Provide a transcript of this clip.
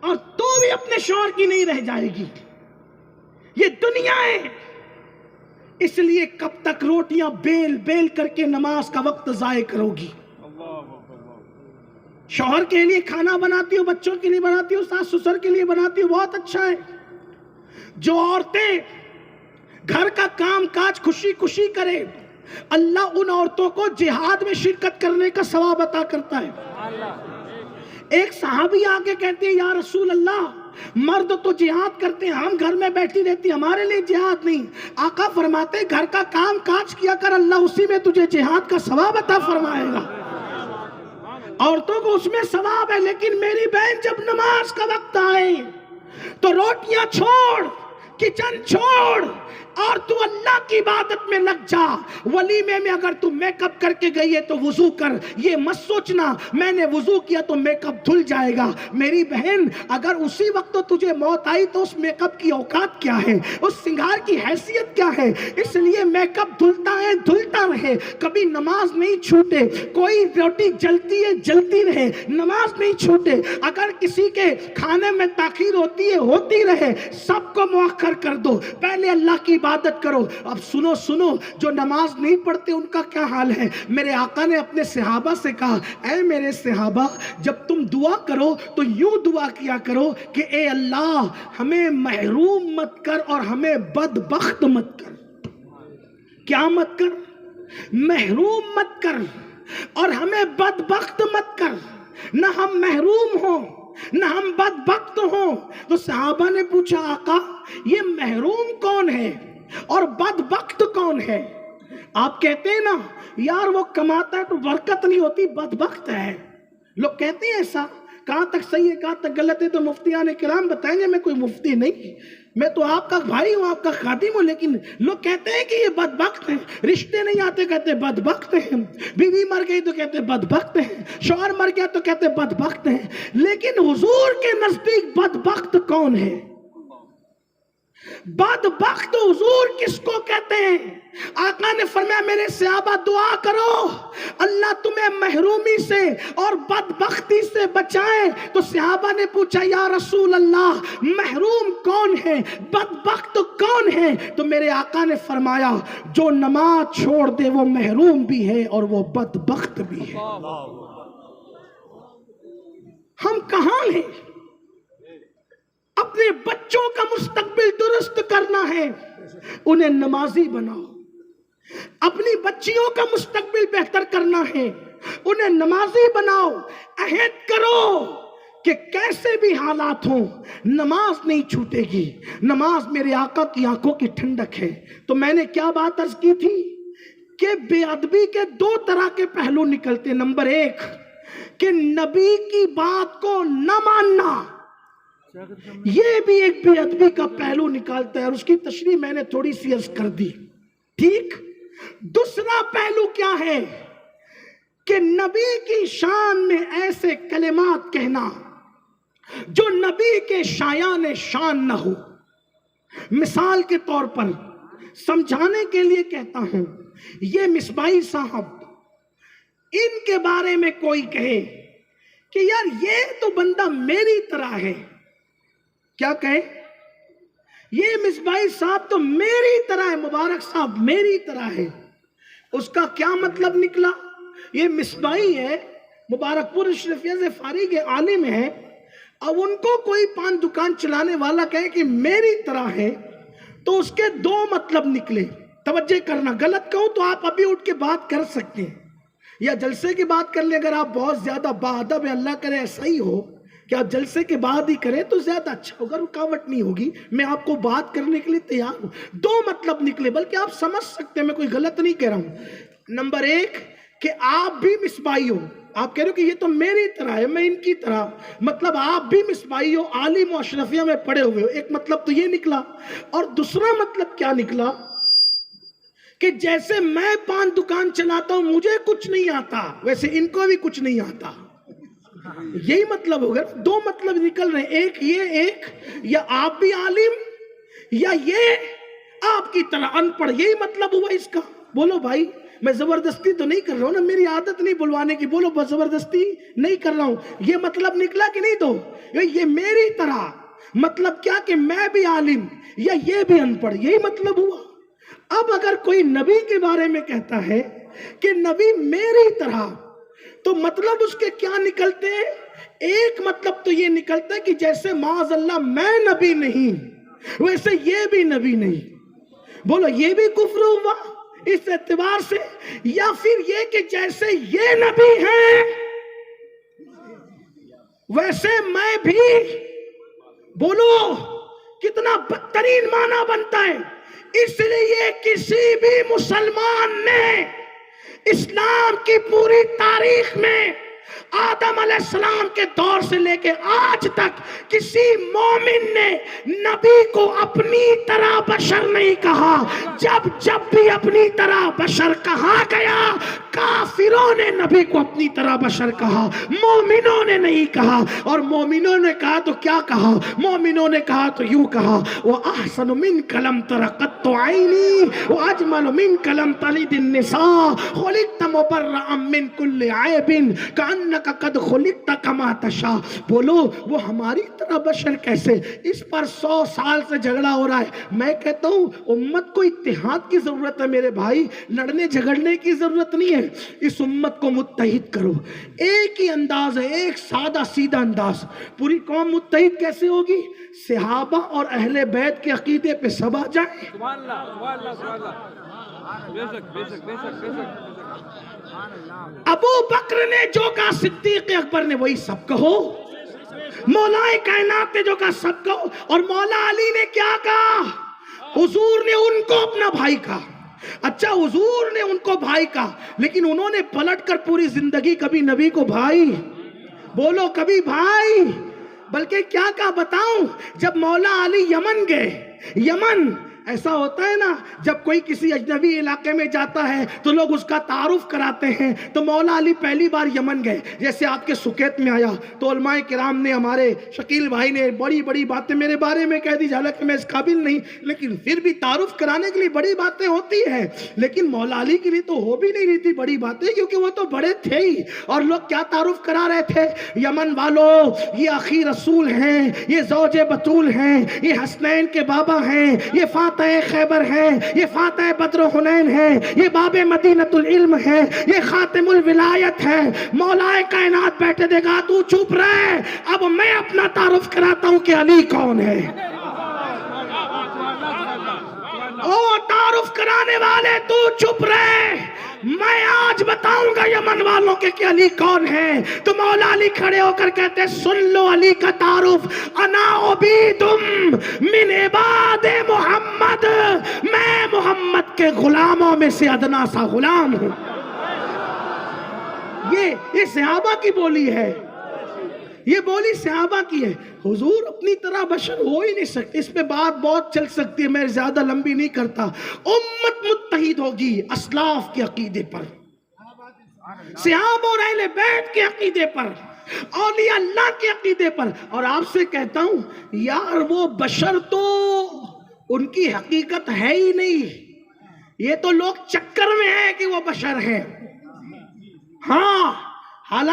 اور تو بھی اپنے شوہر کی نہیں رہ جائے گی. یہ دنیا ہے. اس لیے کب تک روٹیاں بیل بیل کر کے نماز کا وقت ضائع کرو گی؟ شوہر کے لیے کھانا بناتی ہو، بچوں کے لیے بناتی ہو، ساس سسر کے لیے بناتی ہو، بہت اچھا ہے. جو عورتیں گھر کا کام کاج خوشی خوشی کرے، اللہ ان عورتوں کو جہاد میں شرکت کرنے کا ثواب عطا کرتا ہے. ایک صحابی آگے کہتے ہیں یا رسول اللہ، مرد تو جہاد کرتے ہیں، ہم گھر میں بیٹھی رہتی، ہمارے لیے جہاد نہیں. آقا فرماتے گھر کا کام کاج کیا کر، اللہ اسی میں تجھے جہاد کا ثواب عطا فرمائے گا. عورتوں کو اس میں ثواب ہے. لیکن میری بہن جب نماز کا وقت آئے تو روٹیاں چھوڑ، کچن چھوڑ اور تو اللہ کی عبادت میں لگ جا. ولیمے میں اگر تو میک اپ کر کے گئی ہے تو وضو کر. یہ مت سوچنا میں نے وضو کیا تو میک اپ دھل جائے گا. میری بہن اگر اسی وقت تجھے موت آئی تو اس میک اپ کی اوقات کیا ہے، اس سنگار کی حیثیت کیا ہے. اس لیے میک اپ دھلتا ہے، دھلتا رہے، کبھی نماز نہیں چھوٹے. کوئی روٹی جلتی ہے جلتی رہے، نماز نہیں چھوٹے. اگر کسی کے کھانے میں تاخیر ہوتی ہے ہوتی رہے، سب کو مؤخر کر دو، پہلے اللہ کی عبادت کرو. اب سنو جو نماز نہیں پڑھتے ان کا کیا حال ہے. میرے آقا نے اپنے صحابہ سے کہا اے میرے صحابہ، جب تم دعا کرو تو یوں دعا کیا کرو کہ اے اللہ ہمیں محروم مت کر اور ہمیں بدبخت مت کر. کیا مت کر؟ محروم مت کر اور ہمیں بدبخت مت کر. نہ ہم محروم ہوں نہ ہم بدبخت ہوں. تو صحابہ نے پوچھا آقا یہ محروم کون ہے اور بدبخت کون ہے؟ آپ کہتے ہیں نا یار وہ کماتا ہے تو برکت نہیں ہوتی، بدبخت ہے. لوگ کہتے ہیں ایسا. کہاں تک صحیح ہے کہاں تک غلط ہے تو مفتیان کرام بتائیں گے. میں کوئی مفتی نہیں، میں تو آپ کا بھائی ہوں، آپ کا خادم ہوں. لیکن لوگ کہتے ہیں کہ یہ بدبخت ہیں، رشتے نہیں آتے کہتے بدبخت ہیں، بیوی مر گئی تو کہتے بدبخت ہیں، شوہر مر گیا تو کہتے بدبخت ہیں. لیکن حضور کے نزدیک بدبخت کون ہے؟ بدبخت حضور کس کو کہتے ہیں؟ آقا نے فرمایا میرے صحابہ دعا کرو اللہ تمہیں محرومی سے اور بدبختی سے بچائے. تو صحابہ نے پوچھا یا رسول اللہ محروم کون ہے، بدبخت کون ہے؟ تو میرے آقا نے فرمایا جو نماز چھوڑ دے وہ محروم بھی ہے اور وہ بدبخت بھی ہے. ہم کہاں ہیں؟ اپنے بچوں کا مستقبل درست کرنا ہے، انہیں نمازی بناؤ. اپنی بچیوں کا مستقبل بہتر کرنا ہے، انہیں نمازی بناؤ. عہد کرو کہ کیسے بھی حالات ہوں نماز نہیں چھوٹے گی. نماز میرے آقا کی آنکھوں کی ٹھنڈک ہے. تو میں نے کیا بات عرض کی تھی کہ بے ادبی کے دو طرح کے پہلو نکلتے. نمبر ایک کہ نبی کی بات کو نہ ماننا، یہ بھی ایک بے ادبی کا پہلو نکالتا ہے اور اس کی تشریح میں نے تھوڑی سی عرض کر دی. ٹھیک. دوسرا پہلو کیا ہے کہ نبی کی شان میں ایسے کلمات کہنا جو نبی کے شایان شان نہ ہو. مثال کے طور پر سمجھانے کے لیے کہتا ہوں، یہ مصباحی صاحب ان کے بارے میں کوئی کہے کہ یار یہ تو بندہ میری طرح ہے، کیا کہے؟ یہ مصباحی صاحب تو میری طرح ہے، مبارک صاحب میری طرح ہے. اس کا کیا مطلب نکلا؟ یہ مصباحی ہے، مبارک پور اشرفیہ سے فارغ ہے، عالم ہے. اب ان کو کوئی پان دکان چلانے والا کہے کہ میری طرح ہے تو اس کے دو مطلب نکلے. توجہ کرنا، غلط کہوں تو آپ ابھی اٹھ کے بات کر سکتے ہیں یا جلسے کی بات کر لیں. اگر آپ بہت زیادہ باادب ہے، اللہ کرے ایسا ہی ہو کہ آپ جلسے کے بعد ہی کریں تو زیادہ اچھا ہوگا، رکاوٹ نہیں ہوگی. میں آپ کو بات کرنے کے لیے تیار ہوں. دو مطلب نکلے، بلکہ آپ سمجھ سکتے ہیں، میں کوئی غلط نہیں کہہ رہا ہوں. نمبر ایک کہ آپ بھی مصباحی ہو، آپ کہہ رہے ہو کہ یہ تو میری طرح ہے، میں ان کی طرح، مطلب آپ بھی مصباحی ہو، عالم و اشرفیہ میں پڑھے ہوئے ہو. ایک مطلب تو یہ نکلا. اور دوسرا مطلب کیا نکلا کہ جیسے میں پان دکان چلاتا ہوں مجھے کچھ نہیں آتا، ویسے ان کو بھی کچھ نہیں آتا. یہی مطلب ہوگا. دو مطلب نکل رہے ہیں، ایک یہ، ایک یا آپ بھی عالم یا یہ آپ کی طرح ان پڑھ. یہی مطلب ہوا اس کا. بولو بھائی میں زبردستی تو نہیں کر رہا ہوں نا، میری عادت نہیں بلوانے کی، بولو بس زبردستی نہیں کر رہا ہوں، یہ مطلب نکلا کہ نہیں؟ تو یہ میری طرح مطلب کیا کہ میں بھی عالم یا یہ بھی ان پڑھ، یہی مطلب ہوا۔ اب اگر کوئی نبی کے بارے میں کہتا ہے کہ نبی میری طرح، تو مطلب اس کے کیا نکلتے ہیں؟ ایک مطلب تو یہ نکلتا ہے کہ جیسے معاذ اللہ میں نبی نہیں ویسے یہ بھی نبی نہیں، بولو یہ بھی کفر ہوا اس اعتبار سے، یا پھر یہ کہ جیسے یہ نبی ہیں ویسے میں بھی، بولو کتنا بدترین معنی بنتا ہے۔ اس لیے کسی بھی مسلمان نے اسلام کی پوری تاریخ میں آدم علیہ السلام کے دور سے لے کے آج تک کسی مومن نے نبی کو اپنی طرح بشر نہیں کہا۔ جب بھی اپنی طرح بشر کہا گیا، کافروں نے نبی کو اپنی طرح بشر کہا، مومنوں نے نہیں کہا۔ اور مومنوں نے کہا تو کیا کہا؟ مومنوں نے کہا تو یوں کہا، وَأَحْسَنُ مِنْكَ لَمْ تَرَ قَطُّ عَيْنِي وَأَجْمَلُ مِنْكَ لَمْ تَلِدِ النِّسَاءُ خُلِقْتَ مُبَرَّأً مِنْ كُلِّ عَيْبٍ كَأَنَّكَ قَدْ خُلِقْتَ كَمَا تَشَاءُ۔ بولو وہ ہماری طرح بشر کیسے؟ اس پر 100 سال سے جھگڑا ہو رہا ہے۔ میں کہتا ہوں امت کو اتحاد کی ضرورت ہے میرے بھائی، لڑنے جھگڑنے کی ضرورت نہیں ہے۔ اس امت کو متحد کرو، ایک ہی انداز ہے، ایک سادہ سیدھا انداز۔ پوری قوم متحد کیسے ہوگی؟ صحابہ اور اہل بیت کے عقیدے پہ سب آ جائیں۔ سبحان اللہ، سبحان اللہ، سبحان اللہ، بے شک بے شک بے شک بے شک۔ ابو بکر نے جو کہا صدیق اکبر نے وہی سب کہو، مولا کائنات نے جو کہا سب کہو۔ اور مولا علی نے کیا کہا؟ حضور نے ان کو اپنا بھائی کہا۔ اچھا حضور نے ان کو بھائی کہا، لیکن انہوں نے پلٹ کر پوری زندگی کبھی نبی کو بھائی، بولو کبھی بھائی، بلکہ کیا کہا بتاؤں؟ جب مولا علی یمن گئے، یمن ایسا ہوتا ہے نا جب کوئی کسی اجنبی علاقے میں جاتا ہے تو لوگ اس کا تعارف کراتے ہیں، تو مولا علی پہلی بار یمن گئے، جیسے آپ کے سکیت میں آیا تو علماء کرام نے، ہمارے شکیل بھائی نے بڑی بڑی باتیں میرے بارے میں کہہ دی، حالانکہ میں اس قابل نہیں، لیکن پھر بھی تعارف کرانے کے لیے بڑی باتیں ہوتی ہیں۔ لیکن مولا علی کے لیے تو ہو بھی نہیں رہی تھی بڑی باتیں، کیونکہ وہ تو بڑے تھے ہی۔ اور لوگ کیا تعارف کرا رہے تھے؟ یمن والوں یہ اخی رسول ہیں، یہ زوج بطول ہیں، یہ حسنین کے بابا ہیں، یہ فاطمہ خیبر ہے، یہ فاتح بدر و حنین ہے، یہ باب مدینۃ العلم ہے، یہ خاتم الولایت ہے۔ مولا کائنات بیٹھے دے گا تو چپ رہے، اب میں اپنا تعارف کراتا ہوں کہ علی کون ہے۔ او تعارف کرانے والے تو چپ رہے، میں آج بتاؤں گا یمن والوں کے کہ علی کون ہے۔ تو مولا علی کھڑے ہو کر کہتے سن لو علی کا تعارف، انا عبیدم من عباد محمد، میں محمد کے غلاموں میں سے ادنا سا غلام ہوں۔ یہ صحابہ کی بولی ہے، یہ بولی صحابہ کی ہے۔ حضور اپنی طرح بشر ہو ہی نہیں سکتے، اس پہ بات بہت چل سکتی ہے، میں زیادہ لمبی نہیں کرتا۔ امت متحد ہوگی اسلاف کے عقیدے پر، صحابہ اور اہل بیت کے عقیدے پر، اولیاء اللہ کے عقیدے پر۔ اور آپ سے کہتا ہوں یار وہ بشر تو ان کی حقیقت ہے ہی نہیں، یہ تو لوگ چکر میں ہیں کہ وہ بشر ہیں۔ ہاں حالانکہ